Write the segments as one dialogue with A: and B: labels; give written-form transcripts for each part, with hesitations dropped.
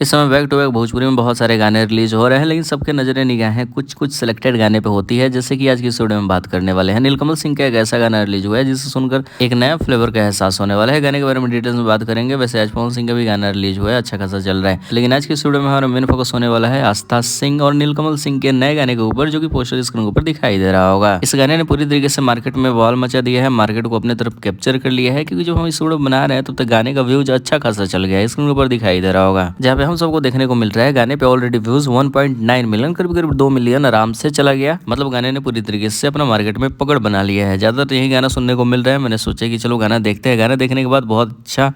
A: इस समय back to back Bhojpuri में बहुत सारे गाने रिलीज हो रहे हैं, लेकिन सबके नजरें निगाहें कुछ कुछ सिलेक्टेड गाने पे होती है। जैसे कि आज की इस वीडियो में बात करने वाले हैं, नीलकमल सिंह का एक ऐसा गाना रिलीज हुआ है जिसे सुनकर एक नया फ्लेवर का एहसास होने वाला है। गाने के बारे में डिटेल्स में बात करेंगे। वैसे आज पवन सिंह का भी गाना रिलीज हुआ है, अच्छा खासा चल रहा है, लेकिन आज की इस वीडियो में हमारा मेन फोकस होने वाला है आस्था सिंह और नीलकमल सिंह के नए गाने के ऊपर, जो कि पोस्टर स्क्रीन के ऊपर दिखाई दे रहा होगा। इस गाने ने पूरी तरीके से मार्केट में बवाल मचा दिया है, मार्केट को अपने तरफ कैप्चर कर लिया है, क्योंकि जब हम इस वीडियो बना रहे हैं तब तक गाने का व्यूज अच्छा खासा चल गया है, स्क्रीन के ऊपर दिखाई दे रहा होगा, जहाँ पे हम सबको देखने को मिल रहा है गाने पे ऑलरेडी व्यूज 1.9 मिलियन, करीब करीब 2 मिलियन आराम से चला गया। मतलब गाने ने पूरी तरीके से अपना मार्केट में पकड़ बना लिया है। ज्यादातर यही गाना सुनने को मिल रहा है। मैंने सोचा कि चलो गाना देखते हैं। गाना देखने के बाद बहुत अच्छा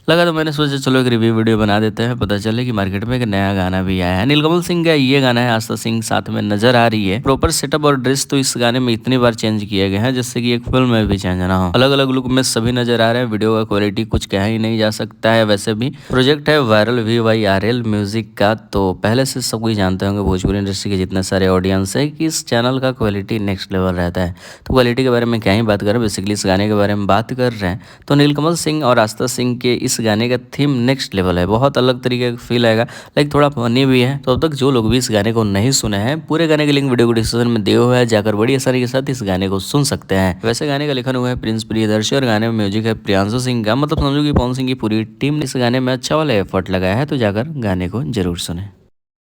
A: लगा तो मैंने सोचा चलो एक रिव्यू वीडियो बना देते हैं। पता चले कि मार्केट में एक नया गाना भी आया है। नीलकमल सिंह का ये गाना है, आस्था सिंह साथ में नजर आ रही है। प्रॉपर सेटअप और ड्रेस तो इस गाने में इतनी बार चेंज किए गए हैं जिससे कि एक फिल्म में भी चेंज ना हो। अलग अलग लुक में सभी नजर आ रहे हैं। वीडियो का क्वालिटी कुछ कहा ही नहीं जा सकता है। वैसे भी प्रोजेक्ट है वायरल VYRL म्यूजिक का, तो पहले से सब कोई जानते होंगे भोजपुरी इंडस्ट्री के जितने सारे ऑडियंस है कि इस चैनल का क्वालिटी नेक्स्ट लेवल रहता है। तो क्वालिटी के बारे में क्या ही बात करें, बेसिकली इस गाने के बारे में बात कर रहे हैं तो नीलकमल सिंह और आस्था सिंह के इस गाने का थीम नेक्स्ट लेवल है। बहुत अलग तरीके का फील आएगा, लाइक थोड़ा फनी भी है। तो अब तक जो लोग भी इस गाने को नहीं सुने हैं, पूरे गाने के लिंक वीडियो को डिस्क्रिप्शन में दिया हुआ है, जाकर बड़ी आसानी के साथ इस गाने को सुन सकते हैं। वैसे गाने का लिखन हुआ है प्रिंस प्रियदर्शी और गाने में म्यूजिक है प्रियांशु सिंह का। मतलब समझो कि पवन सिंह की पूरी टीम ने इस गाने में अच्छा वाला एफर्ट लगाया है। तो जाकर गाने को जरूर सुने।